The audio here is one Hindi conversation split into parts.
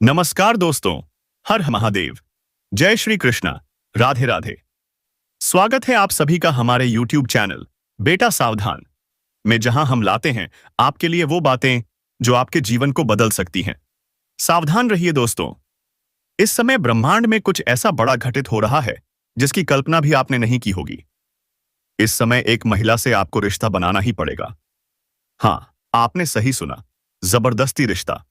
नमस्कार दोस्तों। हर महादेव। जय श्री कृष्णा। राधे राधे। स्वागत है आप सभी का हमारे YouTube चैनल बेटा सावधान में, जहां हम लाते हैं आपके लिए वो बातें जो आपके जीवन को बदल सकती हैं। सावधान रहिए दोस्तों। इस समय ब्रह्मांड में कुछ ऐसा बड़ा घटित हो रहा है जिसकी कल्पना भी आपने नहीं की होगी। इस समय एक महिला से आपको रिश्ता बनाना ही पड़ेगा। हाँ, आपने सही सुना, जबरदस्ती रिश्ता।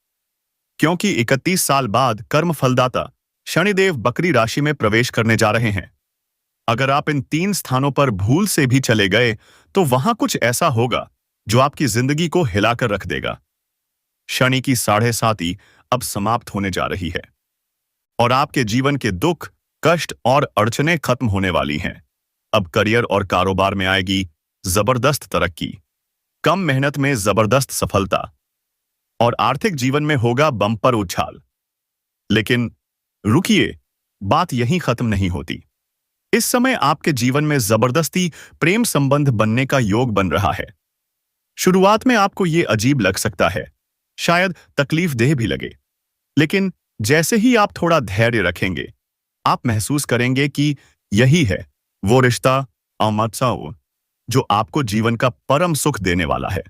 क्योंकि 31 साल बाद कर्म फलदाता शनिदेव बकरी राशि में प्रवेश करने जा रहे हैं। अगर आप इन 3 स्थानों पर भूल से भी चले गए तो वहां कुछ ऐसा होगा जो आपकी जिंदगी को हिलाकर रख देगा। शनि की 7.5 अब समाप्त होने जा रही है और आपके जीवन के दुख, कष्ट और अड़चनें खत्म होने वाली हैं। अब करियर और कारोबार में आएगी जबरदस्त तरक्की, कम मेहनत में जबरदस्त सफलता और आर्थिक जीवन में होगा बम्पर उछाल। लेकिन रुकिए, बात यहीं खत्म नहीं होती। इस समय आपके जीवन में जबरदस्ती प्रेम संबंध बनने का योग बन रहा है। शुरुआत में आपको यह अजीब लग सकता है, शायद तकलीफदेह भी लगे, लेकिन जैसे ही आप थोड़ा धैर्य रखेंगे, आप महसूस करेंगे कि यही है वो रिश्ता अमृतसर जो आपको जीवन का परम सुख देने वाला है।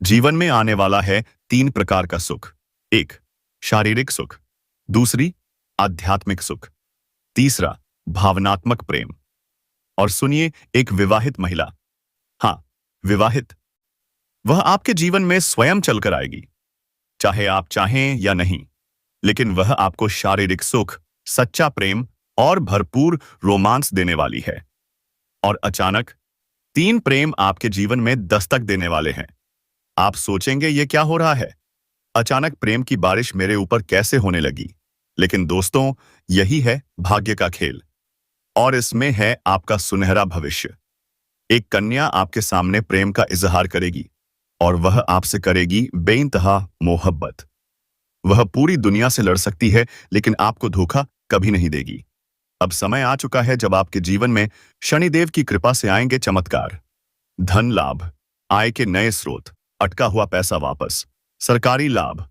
जीवन में आने वाला है 3 प्रकार का सुख। 1, शारीरिक सुख। दूसरी, आध्यात्मिक सुख। तीसरा, भावनात्मक प्रेम। और सुनिए, एक विवाहित महिला, हाँ, विवाहित, वह आपके जीवन में स्वयं चलकर आएगी, चाहे आप चाहें या नहीं। लेकिन वह आपको शारीरिक सुख, सच्चा प्रेम और भरपूर रोमांस देने वाली है। और अचानक 3 प्रेम आपके जीवन में दस्तक देने वाले हैं। आप सोचेंगे ये क्या हो रहा है? अचानक प्रेम की बारिश मेरे ऊपर कैसे होने लगी? लेकिन दोस्तों, यही है भाग्य का खेल और इसमें है आपका सुनहरा भविष्य। एक कन्या आपके सामने प्रेम का इजहार करेगी और वह आपसे करेगी बेइंतहा मोहब्बत। वह पूरी दुनिया से लड़ सकती है लेकिन आपको धोखा कभी नहीं देगी। अब समय आ चुका है जब आपके जीवन में शनिदेव की कृपा से आएंगे चमत्कार, धन लाभ, आय के नए स्रोत, अटका हुआ पैसा वापस, सरकारी लाभ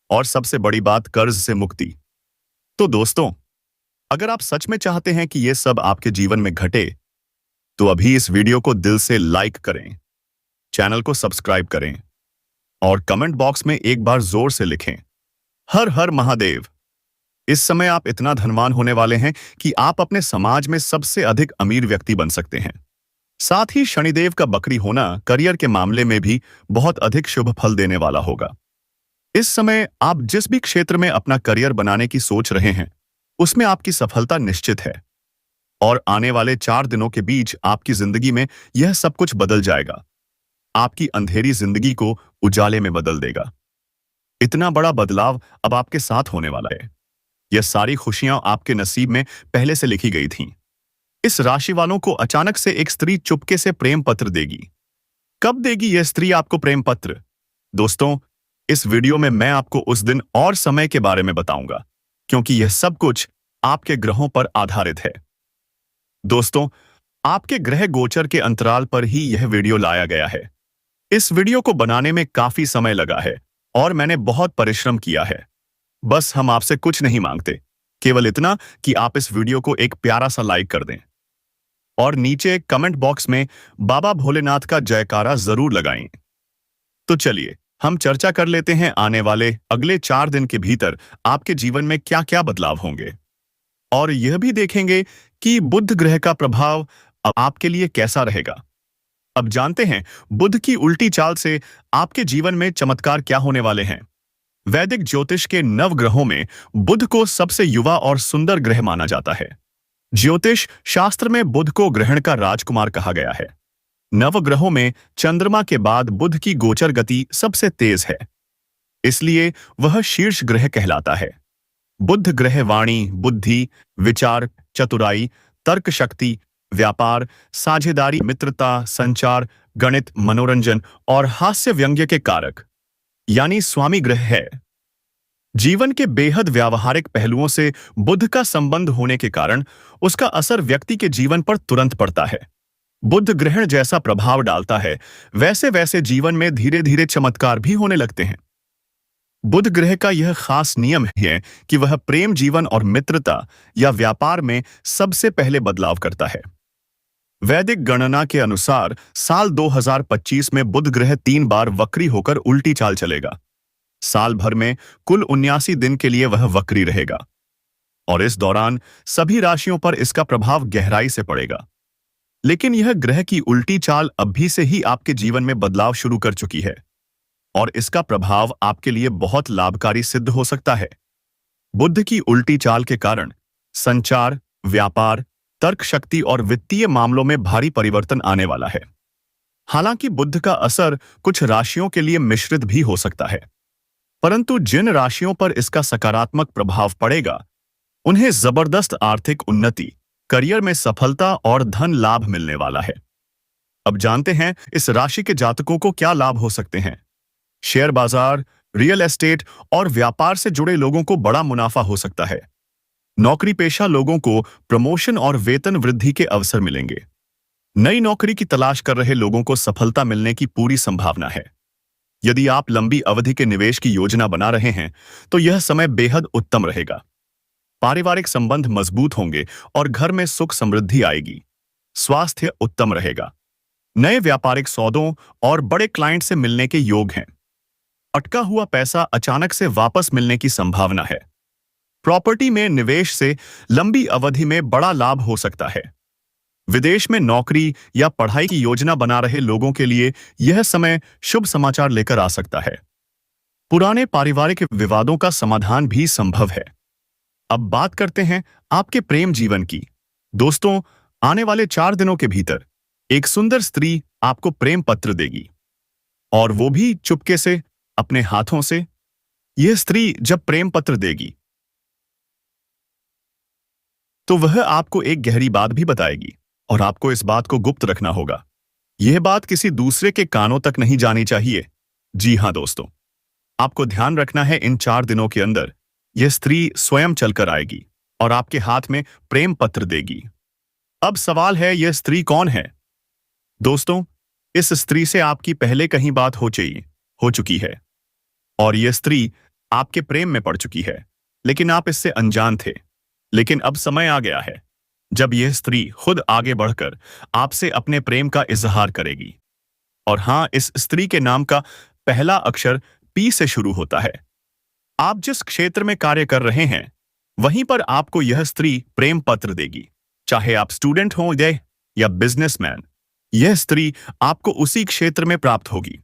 और सबसे बड़ी बात, कर्ज से मुक्ति। तो दोस्तों, अगर आप सच में चाहते हैं कि यह सब आपके जीवन में घटे, तो अभी इस वीडियो को दिल से लाइक करें, चैनल को सब्सक्राइब करें और कमेंट बॉक्स में एक बार जोर से लिखें, हर हर महादेव। इस समय आप इतना धनवान होने वाले हैं कि आप अपने समाज में सबसे अधिक अमीर व्यक्ति बन सकते हैं। साथ ही शनिदेव का बकरी होना करियर के मामले में भी बहुत अधिक शुभ फल देने वाला होगा। इस समय आप जिस भी क्षेत्र में अपना करियर बनाने की सोच रहे हैं, उसमें आपकी सफलता निश्चित है और आने वाले 4 दिनों के बीच आपकी जिंदगी में यह सब कुछ बदल जाएगा। आपकी अंधेरी जिंदगी को उजाले में बदल देगा। इतना बड़ा बदलाव अब आपके साथ होने वाला है। यह सारी खुशियां आपके नसीब में पहले से लिखी गई थीं। इस राशि वालों को अचानक से एक स्त्री चुपके से प्रेम पत्र देगी। कब देगी यह स्त्री आपको प्रेम पत्र? दोस्तों, इस वीडियो में मैं आपको उस दिन और समय के बारे में बताऊंगा, क्योंकि यह सब कुछ आपके ग्रहों पर आधारित है। दोस्तों, आपके ग्रह गोचर के अंतराल पर ही यह वीडियो लाया गया है। इस वीडियो को बनाने में काफी समय लगा है और मैंने बहुत परिश्रम किया है। बस हम आपसे कुछ नहीं मांगते, केवल इतना कि आप इस वीडियो को एक प्यारा सा लाइक कर दें और नीचे कमेंट बॉक्स में बाबा भोलेनाथ का जयकारा जरूर लगाएं। तो चलिए हम चर्चा कर लेते हैं आने वाले अगले 4 दिन के भीतर आपके जीवन में क्या क्या बदलाव होंगे और यह भी देखेंगे कि बुध ग्रह का प्रभाव अब आपके लिए कैसा रहेगा। अब जानते हैं बुध की उल्टी चाल से आपके जीवन में चमत्कार क्या होने वाले हैं। वैदिक ज्योतिष के 9 ग्रहों में बुध को सबसे युवा और सुंदर ग्रह माना जाता है। ज्योतिष शास्त्र में बुध को ग्रहण का राजकुमार कहा गया है। 9 ग्रहों में चंद्रमा के बाद बुध की गोचर गति सबसे तेज है, इसलिए वह शीर्ष ग्रह कहलाता है। बुध ग्रह वाणी, बुद्धि, विचार, चतुराई, तर्क शक्ति, व्यापार, साझेदारी, मित्रता, संचार, गणित, मनोरंजन और हास्य व्यंग्य के कारक यानी स्वामी ग्रह है। जीवन के बेहद व्यावहारिक पहलुओं से बुध का संबंध होने के कारण उसका असर व्यक्ति के जीवन पर तुरंत पड़ता है। बुध ग्रहण जैसा प्रभाव डालता है, वैसे वैसे जीवन में धीरे धीरे चमत्कार भी होने लगते हैं। बुध ग्रह का यह खास नियम है कि वह प्रेम जीवन और मित्रता या व्यापार में सबसे पहले बदलाव करता है। वैदिक गणना के अनुसार साल 2025 में बुध ग्रह 3 बार वक्री होकर उल्टी चाल चलेगा। साल भर में कुल 79 दिन के लिए वह वक्री रहेगा और इस दौरान सभी राशियों पर इसका प्रभाव गहराई से पड़ेगा। लेकिन यह ग्रह की उल्टी चाल अभी से ही आपके जीवन में बदलाव शुरू कर चुकी है और इसका प्रभाव आपके लिए बहुत लाभकारी सिद्ध हो सकता है। बुध की उल्टी चाल के कारण संचार, व्यापार, तर्क शक्ति और वित्तीय मामलों में भारी परिवर्तन आने वाला है। हालांकि बुध का असर कुछ राशियों के लिए मिश्रित भी हो सकता है, परंतु जिन राशियों पर इसका सकारात्मक प्रभाव पड़ेगा उन्हें जबरदस्त आर्थिक उन्नति, करियर में सफलता और धन लाभ मिलने वाला है। अब जानते हैं इस राशि के जातकों को क्या लाभ हो सकते हैं। शेयर बाजार, रियल एस्टेट और व्यापार से जुड़े लोगों को बड़ा मुनाफा हो सकता है। नौकरी पेशा लोगों को प्रमोशन और वेतन वृद्धि के अवसर मिलेंगे। नई नौकरी की तलाश कर रहे लोगों को सफलता मिलने की पूरी संभावना है। यदि आप लंबी अवधि के निवेश की योजना बना रहे हैं तो यह समय बेहद उत्तम रहेगा। पारिवारिक संबंध मजबूत होंगे और घर में सुख समृद्धि आएगी। स्वास्थ्य उत्तम रहेगा। नए व्यापारिक सौदों और बड़े क्लाइंट से मिलने के योग हैं। अटका हुआ पैसा अचानक से वापस मिलने की संभावना है। प्रॉपर्टी में निवेश से लंबी अवधि में बड़ा लाभ हो सकता है। विदेश में नौकरी या पढ़ाई की योजना बना रहे लोगों के लिए यह समय शुभ समाचार लेकर आ सकता है। पुराने पारिवारिक विवादों का समाधान भी संभव है। अब बात करते हैं आपके प्रेम जीवन की। दोस्तों, आने वाले 4 दिनों के भीतर एक सुंदर स्त्री आपको प्रेम पत्र देगी और वो भी चुपके से, अपने हाथों से। यह स्त्री जब प्रेम पत्र देगी तो वह आपको एक गहरी बात भी बताएगी और आपको इस बात को गुप्त रखना होगा। यह बात किसी दूसरे के कानों तक नहीं जानी चाहिए। जी हां दोस्तों, आपको ध्यान रखना है इन 4 दिनों के अंदर यह स्त्री स्वयं चलकर आएगी और आपके हाथ में प्रेम पत्र देगी। अब सवाल है, यह स्त्री कौन है? दोस्तों, इस स्त्री से आपकी पहले कहीं बात हो चुकी है और यह स्त्री आपके प्रेम में पड़ चुकी है, लेकिन आप इससे अनजान थे। लेकिन अब समय आ गया है जब यह स्त्री खुद आगे बढ़कर आपसे अपने प्रेम का इजहार करेगी। और हां, इस स्त्री के नाम का पहला अक्षर पी से शुरू होता है। आप जिस क्षेत्र में कार्य कर रहे हैं वहीं पर आपको यह स्त्री प्रेम पत्र देगी, चाहे आप स्टूडेंट हो या बिजनेसमैन। यह स्त्री आपको उसी क्षेत्र में प्राप्त होगी।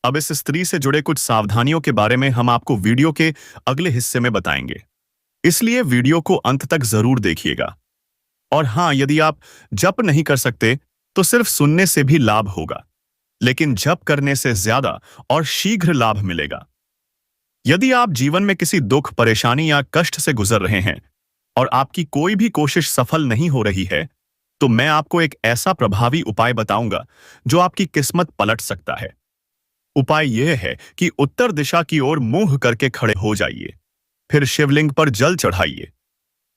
अब इस स्त्री से जुड़े कुछ सावधानियों के बारे में हम आपको वीडियो के अगले हिस्से में बताएंगे, इसलिए वीडियो को अंत तक जरूर देखिएगा। और हां, यदि आप जप नहीं कर सकते तो सिर्फ सुनने से भी लाभ होगा, लेकिन जप करने से ज्यादा और शीघ्र लाभ मिलेगा। यदि आप जीवन में किसी दुख, परेशानी या कष्ट से गुजर रहे हैं और आपकी कोई भी कोशिश सफल नहीं हो रही है, तो मैं आपको एक ऐसा प्रभावी उपाय बताऊंगा जो आपकी किस्मत पलट सकता है। उपाय यह है कि उत्तर दिशा की ओर मुंह करके खड़े हो जाइए, फिर शिवलिंग पर जल चढ़ाइए।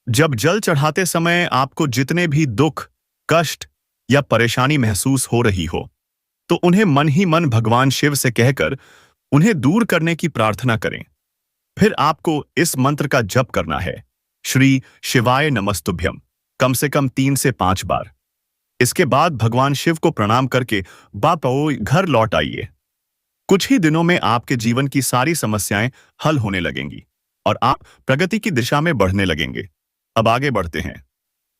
जब जल चढ़ाते समय आपको जितने भी दुख, कष्ट या परेशानी महसूस हो रही हो, तो उन्हें मन ही मन भगवान शिव से कहकर उन्हें दूर करने की प्रार्थना करें। फिर आपको इस मंत्र का जप करना है, श्री शिवाय नमस्तुभ्यम, कम से कम 3 से 5 बार। इसके बाद भगवान शिव को प्रणाम करके वापस घर लौट आइए। कुछ ही दिनों में आपके जीवन की सारी समस्याएं हल होने लगेंगी और आप प्रगति की दिशा में बढ़ने लगेंगे। अब आगे बढ़ते हैं।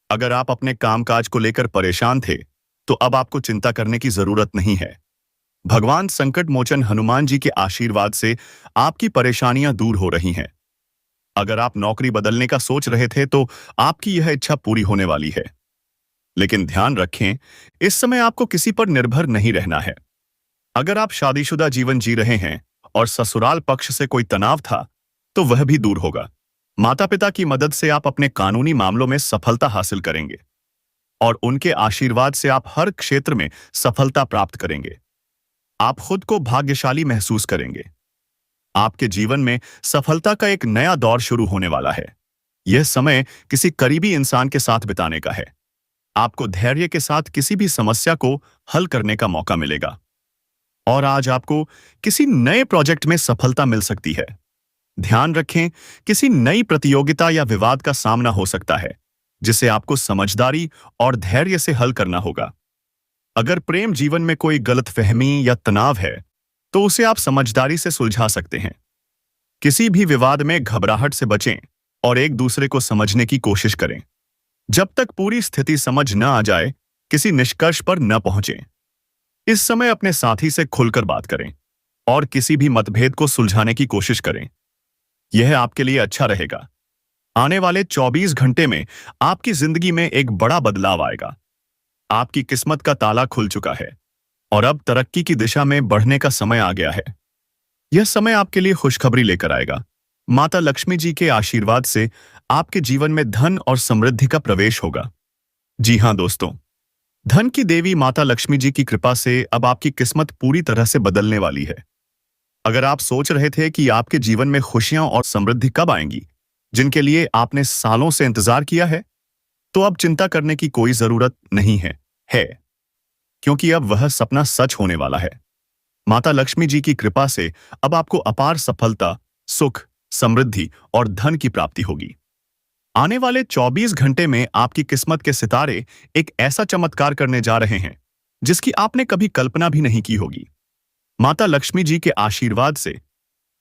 अगर आप अपने कामकाज को लेकर परेशान थे तो अब आपको चिंता करने की जरूरत नहीं है। भगवान संकट मोचन हनुमान जी के आशीर्वाद से आपकी परेशानियां दूर हो रही हैं। अगर आप नौकरी बदलने का सोच रहे थे तो आपकी यह इच्छा पूरी होने वाली है। लेकिन ध्यान रखें, इस समय आपको किसी पर निर्भर नहीं रहना है। अगर आप शादीशुदा जीवन जी रहे हैं और ससुराल पक्ष से कोई तनाव था तो वह भी दूर होगा। माता पिता की मदद से आप अपने कानूनी मामलों में सफलता हासिल करेंगे और उनके आशीर्वाद से आप हर क्षेत्र में सफलता प्राप्त करेंगे। आप खुद को भाग्यशाली महसूस करेंगे। आपके जीवन में सफलता का एक नया दौर शुरू होने वाला है। यह समय किसी करीबी इंसान के साथ बिताने का है। आपको धैर्य के साथ किसी भी समस्या को हल करने का मौका मिलेगा और आज आपको किसी नए प्रोजेक्ट में सफलता मिल सकती है। ध्यान रखें, किसी नई प्रतियोगिता या विवाद का सामना हो सकता है, जिसे आपको समझदारी और धैर्य से हल करना होगा। अगर प्रेम जीवन में कोई गलतफहमी या तनाव है, तो उसे आप समझदारी से सुलझा सकते हैं। किसी भी विवाद में घबराहट से बचें और एक दूसरे को समझने की कोशिश करें। जब तक पूरी स्थिति समझ न आ जाए, किसी निष्कर्ष पर न पहुंचें। इस समय अपने साथी से खुलकर बात करें और किसी भी मतभेद को सुलझाने की कोशिश करें। यह आपके लिए अच्छा रहेगा। आने वाले 24 घंटे में आपकी जिंदगी में एक बड़ा बदलाव आएगा। आपकी किस्मत का ताला खुल चुका है और अब तरक्की की दिशा में बढ़ने का समय आ गया है। यह समय आपके लिए खुशखबरी लेकर आएगा। माता लक्ष्मी जी के आशीर्वाद से आपके जीवन में धन और समृद्धि का प्रवेश होगा। जी हां दोस्तों, धन की देवी माता लक्ष्मी जी की कृपा से अब आपकी किस्मत पूरी तरह से बदलने वाली है। अगर आप सोच रहे थे कि आपके जीवन में खुशियां और समृद्धि कब आएंगी, जिनके लिए आपने सालों से इंतजार किया है, तो अब चिंता करने की कोई जरूरत नहीं है, क्योंकि अब वह सपना सच होने वाला है। माता लक्ष्मी जी की कृपा से अब आपको अपार सफलता, सुख, समृद्धि और धन की प्राप्ति होगी। आने वाले 24 घंटे में आपकी किस्मत के सितारे एक ऐसा चमत्कार करने जा रहे हैं, जिसकी आपने कभी कल्पना भी नहीं की होगी। माता लक्ष्मी जी के आशीर्वाद से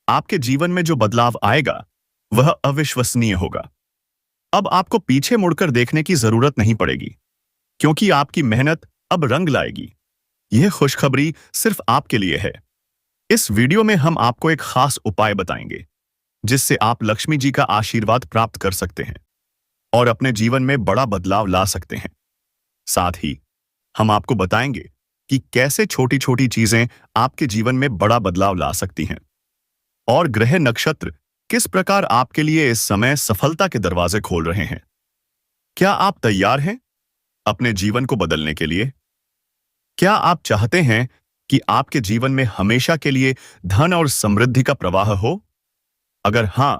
आपके जीवन में जो बदलाव आएगा, वह अविश्वसनीय होगा। अब आपको पीछे मुड़कर देखने की जरूरत नहीं पड़ेगी, क्योंकि आपकी मेहनत अब रंग लाएगी। यह खुशखबरी सिर्फ आपके लिए है। इस वीडियो में हम आपको एक खास उपाय बताएंगे, जिससे आप लक्ष्मी जी का आशीर्वाद प्राप्त कर सकते हैं और अपने जीवन में बड़ा बदलाव ला सकते हैं। साथ ही हम आपको बताएंगे कि कैसे छोटी छोटी चीजें आपके जीवन में बड़ा बदलाव ला सकती हैं और ग्रह नक्षत्र किस प्रकार आपके लिए इस समय सफलता के दरवाजे खोल रहे हैं। क्या आप तैयार हैं अपने जीवन को बदलने के लिए? क्या आप चाहते हैं कि आपके जीवन में हमेशा के लिए धन और समृद्धि का प्रवाह हो? अगर हां,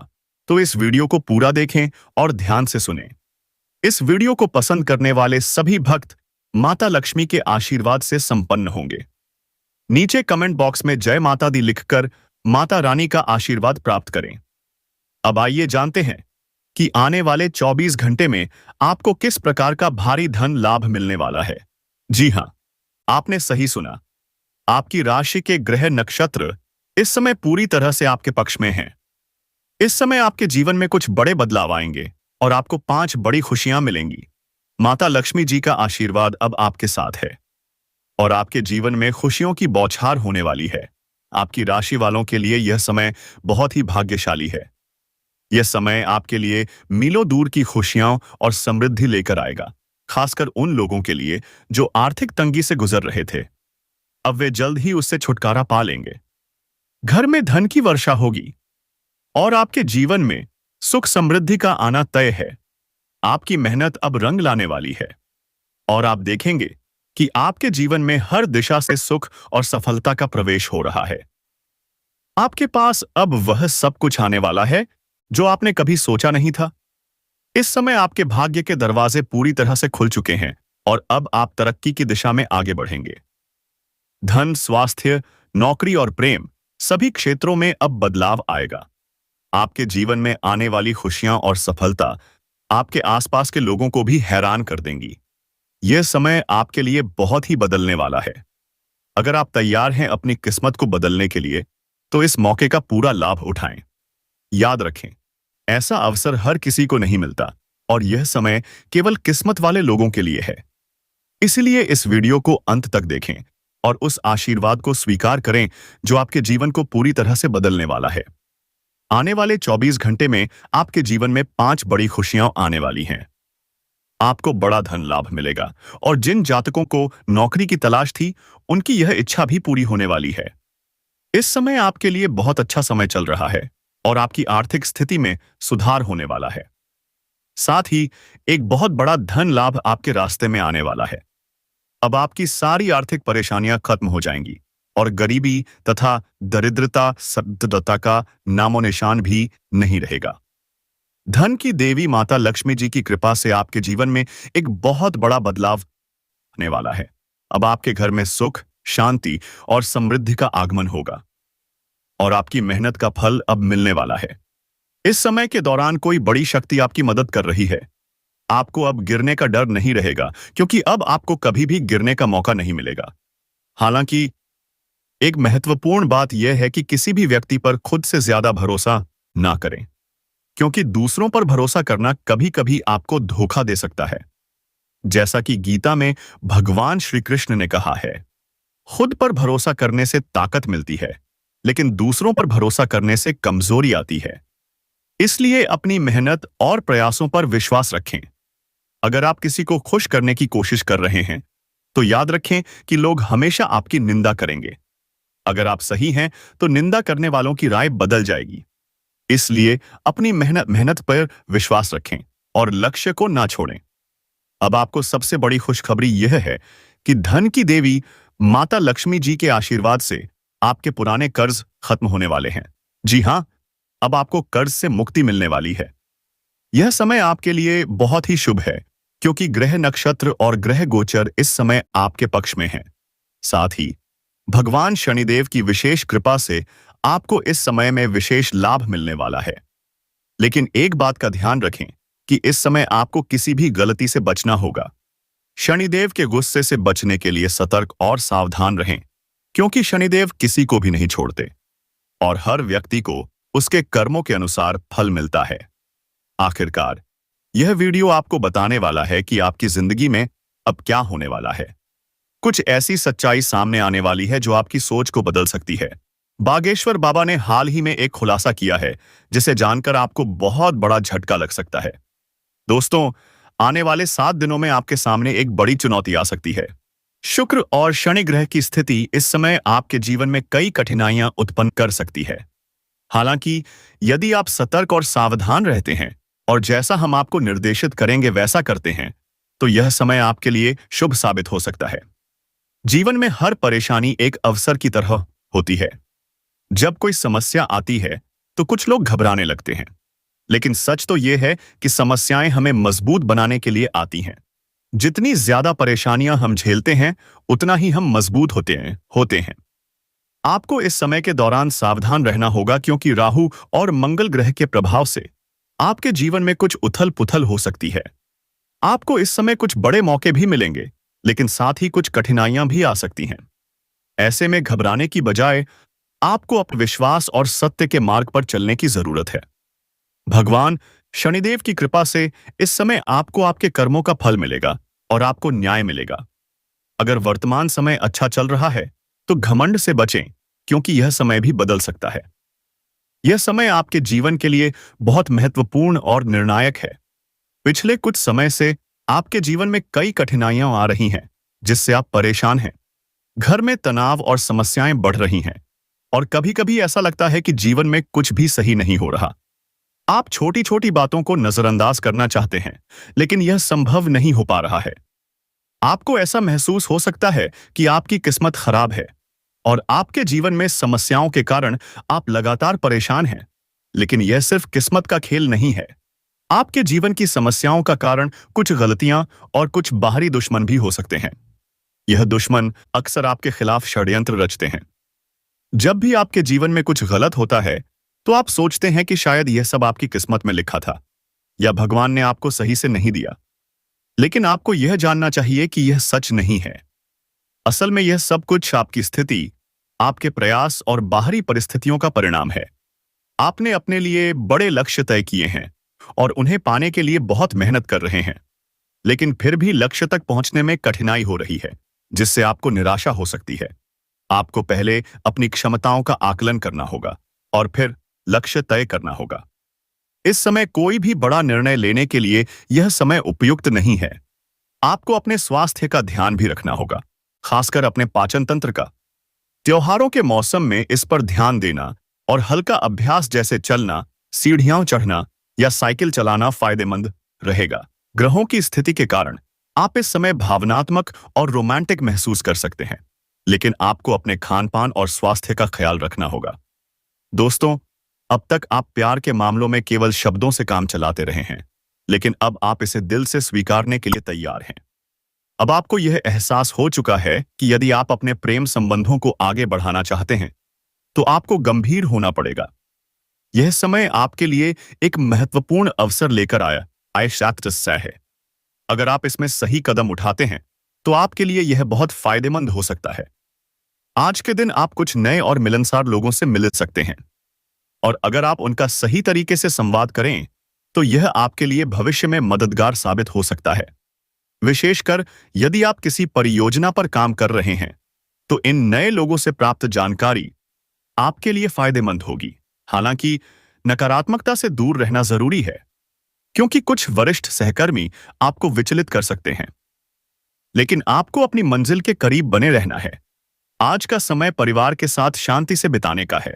तो इस वीडियो को पूरा देखें और ध्यान से सुनें। इस वीडियो को पसंद करने वाले सभी भक्त माता लक्ष्मी के आशीर्वाद से संपन्न होंगे। नीचे कमेंट बॉक्स में जय माता दी लिखकर माता रानी का आशीर्वाद प्राप्त करें। अब आइए जानते हैं कि आने वाले 24 घंटे में आपको किस प्रकार का भारी धन लाभ मिलने वाला है। जी हां, आपने सही सुना। आपकी राशि के ग्रह नक्षत्र इस समय पूरी तरह से आपके पक्ष में हैं। इस समय आपके जीवन में कुछ बड़े बदलाव आएंगे और आपको 5 बड़ी खुशियां मिलेंगी। माता लक्ष्मी जी का आशीर्वाद अब आपके साथ है और आपके जीवन में खुशियों की बौछार होने वाली है। आपकी राशि वालों के लिए यह समय बहुत ही भाग्यशाली है। यह समय आपके लिए मीलों दूर की खुशियां और समृद्धि लेकर आएगा, खासकर उन लोगों के लिए जो आर्थिक तंगी से गुजर रहे थे। अब वे जल्द ही उससे छुटकारा पा लेंगे। घर में धन की वर्षा होगी और आपके जीवन में सुख समृद्धि का आना तय है। आपकी मेहनत अब रंग लाने वाली है और आप देखेंगे कि आपके जीवन में हर दिशा से सुख और सफलता का प्रवेश हो रहा है। आपके पास अब वह सब कुछ आने वाला है जो आपने कभी सोचा नहीं था। इस समय आपके भाग्य के दरवाजे पूरी तरह से खुल चुके हैं और अब आप तरक्की की दिशा में आगे बढ़ेंगे। धन, स्वास्थ्य, नौकरी और प्रेम सभी क्षेत्रों में अब बदलाव आएगा। आपके जीवन में आने वाली खुशियां और सफलता आपके आसपास के लोगों को भी हैरान कर देंगी। यह समय आपके लिए बहुत ही बदलने वाला है। अगर आप तैयार हैं अपनी किस्मत को बदलने के लिए, तो इस मौके का पूरा लाभ उठाएं। याद रखें, ऐसा अवसर हर किसी को नहीं मिलता और यह समय केवल किस्मत वाले लोगों के लिए है। इसलिए इस वीडियो को अंत तक देखें और उस आशीर्वाद को स्वीकार करें जो आपके जीवन को पूरी तरह से बदलने वाला है। आने वाले 24 घंटे में आपके जीवन में 5 बड़ी खुशियां आने वाली हैं। आपको बड़ा धन लाभ मिलेगा और जिन जातकों को नौकरी की तलाश थी, उनकी यह इच्छा भी पूरी होने वाली है। इस समय आपके लिए बहुत अच्छा समय चल रहा है और आपकी आर्थिक स्थिति में सुधार होने वाला है। साथ ही एक बहुत बड़ा धन लाभ आपके रास्ते में आने वाला है। अब आपकी सारी आर्थिक परेशानियां खत्म हो जाएंगी और गरीबी तथा दरिद्रता, सद्दता का नामो निशान भी नहीं रहेगा। धन की देवी माता लक्ष्मी जी की कृपा से आपके जीवन में एक बहुत बड़ा बदलाव आने वाला है। अब आपके घर में सुख, शांति और समृद्धि का आगमन होगा और आपकी मेहनत का फल अब मिलने वाला है। इस समय के दौरान कोई बड़ी शक्ति आपकी मदद कर रही है। आपको अब गिरने का डर नहीं रहेगा, क्योंकि अब आपको कभी भी गिरने का मौका नहीं मिलेगा। हालांकि एक महत्वपूर्ण बात यह है कि किसी भी व्यक्ति पर खुद से ज्यादा भरोसा ना करें, क्योंकि दूसरों पर भरोसा करना कभी-कभी आपको धोखा दे सकता है। जैसा कि गीता में भगवान श्री कृष्ण ने कहा है, खुद पर भरोसा करने से ताकत मिलती है, लेकिन दूसरों पर भरोसा करने से कमजोरी आती है। इसलिए अपनी मेहनत और प्रयासों पर विश्वास रखें। अगर आप किसी को खुश करने की कोशिश कर रहे हैं, तो याद रखें कि लोग हमेशा आपकी निंदा करेंगे। अगर आप सही हैं, तो निंदा करने वालों की राय बदल जाएगी। इसलिए अपनी मेहनत पर विश्वास रखें और लक्ष्य को ना छोड़ें। अब आपको सबसे बड़ी खुशखबरी यह है कि धन की देवी माता लक्ष्मी जी के आशीर्वाद से आपके पुराने कर्ज खत्म होने वाले हैं। जी हां, अब आपको कर्ज से मुक्ति मिलने वाली है। यह समय आपके लिए बहुत ही शुभ है, क्योंकि ग्रह नक्षत्र और ग्रह गोचर इस समय आपके पक्ष में हैं। साथ ही भगवान शनिदेव की विशेष कृपा से आपको इस समय में विशेष लाभ मिलने वाला है। लेकिन एक बात का ध्यान रखें कि इस समय आपको किसी भी गलती से बचना होगा। शनिदेव के गुस्से से बचने के लिए सतर्क और सावधान रहें, क्योंकि शनिदेव किसी को भी नहीं छोड़ते और हर व्यक्ति को उसके कर्मों के अनुसार फल मिलता है। आखिरकार, यह वीडियो आपको बताने वाला है कि आपकी जिंदगी में अब क्या होने वाला है। कुछ ऐसी सच्चाई सामने आने वाली है जो आपकी सोच को बदल सकती है। बागेश्वर बाबा ने हाल ही में एक खुलासा किया है, जिसे जानकर आपको बहुत बड़ा झटका लग सकता है। दोस्तों, आने वाले 7 दिनों में आपके सामने एक बड़ी चुनौती आ सकती है। शुक्र और शनि ग्रह की स्थिति इस समय आपके जीवन में कई कठिनाइयां उत्पन्न कर सकती है। हालांकि यदि आप सतर्क और सावधान रहते हैं और जैसा हम आपको निर्देशित करेंगे वैसा करते हैं, तो यह समय आपके लिए शुभ साबित हो सकता है। जीवन में हर परेशानी एक अवसर की तरह होती है। जब कोई समस्या आती है, तो कुछ लोग घबराने लगते हैं, लेकिन सच तो यह है कि समस्याएं हमें मजबूत बनाने के लिए आती हैं। जितनी ज्यादा परेशानियां हम झेलते हैं, उतना ही हम मजबूत होते हैं। आपको इस समय के दौरान सावधान रहना होगा, क्योंकि राहु और मंगल ग्रह के प्रभाव से आपके जीवन में कुछ उथल-पुथल हो सकती है। आपको इस समय कुछ बड़े मौके भी मिलेंगे, लेकिन साथ ही कुछ कठिनाइयां भी आ सकती हैं। ऐसे में घबराने की बजाय आपको अपने विश्वास और सत्य के मार्ग पर चलने की जरूरत है। भगवान शनिदेव की कृपा से इस समय आपको आपके कर्मों का फल मिलेगा और आपको न्याय मिलेगा। अगर वर्तमान समय अच्छा चल रहा है, तो घमंड से बचें, क्योंकि यह समय भी बदल सकता है। यह समय आपके जीवन के लिए बहुत महत्वपूर्ण और निर्णायक है। पिछले कुछ समय से आपके जीवन में कई कठिनाइयां आ रही हैं, जिससे आप परेशान हैं। घर में तनाव और समस्याएं बढ़ रही हैं, और कभी-कभी ऐसा लगता है कि जीवन में कुछ भी सही नहीं हो रहा। आप छोटी-छोटी बातों को नजरअंदाज करना चाहते हैं, लेकिन यह संभव नहीं हो पा रहा है। आपको ऐसा महसूस हो सकता है कि आपकी किस्मत खराब है और आपके जीवन में समस्याओं के कारण आप लगातार परेशान हैं। लेकिन यह सिर्फ किस्मत का खेल नहीं है। आपके जीवन की समस्याओं का कारण कुछ गलतियां और कुछ बाहरी दुश्मन भी हो सकते हैं। यह दुश्मन अक्सर आपके खिलाफ षड्यंत्र रचते हैं। जब भी आपके जीवन में कुछ गलत होता है, तो आप सोचते हैं कि शायद यह सब आपकी किस्मत में लिखा था, या भगवान ने आपको सही से नहीं दिया। लेकिन आपको यह जानना चाहिए कि यह सच नहीं है। असल में यह सब कुछ आपकी स्थिति, आपके प्रयास और बाहरी परिस्थितियों का परिणाम है। आपने अपने लिए बड़े लक्ष्य तय किए हैं और उन्हें पाने के लिए बहुत मेहनत कर रहे हैं, लेकिन फिर भी लक्ष्य तक पहुंचने में कठिनाई हो रही है, जिससे आपको निराशा हो सकती है। आपको पहले अपनी क्षमताओं का आकलन करना होगा और फिर लक्ष्य तय करना होगा। इस समय कोई भी बड़ा निर्णय लेने के लिए यह समय उपयुक्त नहीं है। आपको अपने स्वास्थ्य का ध्यान भी रखना होगा, खासकर अपने पाचन तंत्र का। त्योहारों के मौसम में इस पर ध्यान देना और हल्का अभ्यास जैसे चलना, सीढ़ियां चढ़ना या साइकिल चलाना फायदेमंद रहेगा। ग्रहों की स्थिति के कारण आप इस समय भावनात्मक और रोमांटिक महसूस कर सकते हैं, लेकिन आपको अपने खान-पान और स्वास्थ्य का ख्याल रखना होगा। दोस्तों, अब तक आप प्यार के मामलों में केवल शब्दों से काम चलाते रहे हैं, लेकिन अब आप इसे दिल से स्वीकारने के लिए तैयार हैं। अब आपको यह एहसास हो चुका है कि यदि आप अपने प्रेम संबंधों को आगे बढ़ाना चाहते हैं, तो आपको गंभीर होना पड़ेगा। यह समय आपके लिए एक महत्वपूर्ण अवसर लेकर आया है। अगर आप इसमें सही कदम उठाते हैं तो आपके लिए यह बहुत फायदेमंद हो सकता है। आज के दिन आप कुछ नए और मिलनसार लोगों से मिल सकते हैं, और अगर आप उनका सही तरीके से संवाद करें तो यह आपके लिए भविष्य में मददगार साबित हो सकता है। विशेषकर यदि आप किसी परियोजना पर काम कर रहे हैं तो इन नए लोगों से प्राप्त जानकारी आपके लिए फायदेमंद होगी। हालांकि नकारात्मकता से दूर रहना जरूरी है, क्योंकि कुछ वरिष्ठ सहकर्मी आपको विचलित कर सकते हैं। लेकिन आपको अपनी मंजिल के करीब बने रहना है। आज का समय परिवार के साथ शांति से बिताने का है।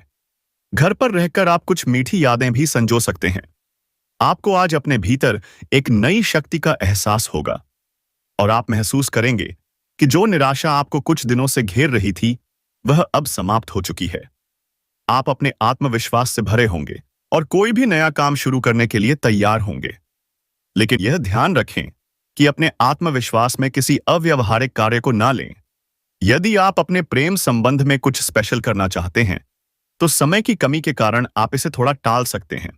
घर पर रहकर आप कुछ मीठी यादें भी संजो सकते हैं। आपको आज अपने भीतर एक नई शक्ति का एहसास होगा, और आप महसूस करेंगे कि जो निराशा आपको कुछ दिनों से घेर रही थी वह अब समाप्त हो चुकी है। आप अपने आत्मविश्वास से भरे होंगे और कोई भी नया काम शुरू करने के लिए तैयार होंगे। लेकिन यह ध्यान रखें कि अपने आत्मविश्वास में किसी अव्यावहारिक कार्य को ना लें। यदि आप अपने प्रेम संबंध में कुछ स्पेशल करना चाहते हैं तो समय की कमी के कारण आप इसे थोड़ा टाल सकते हैं।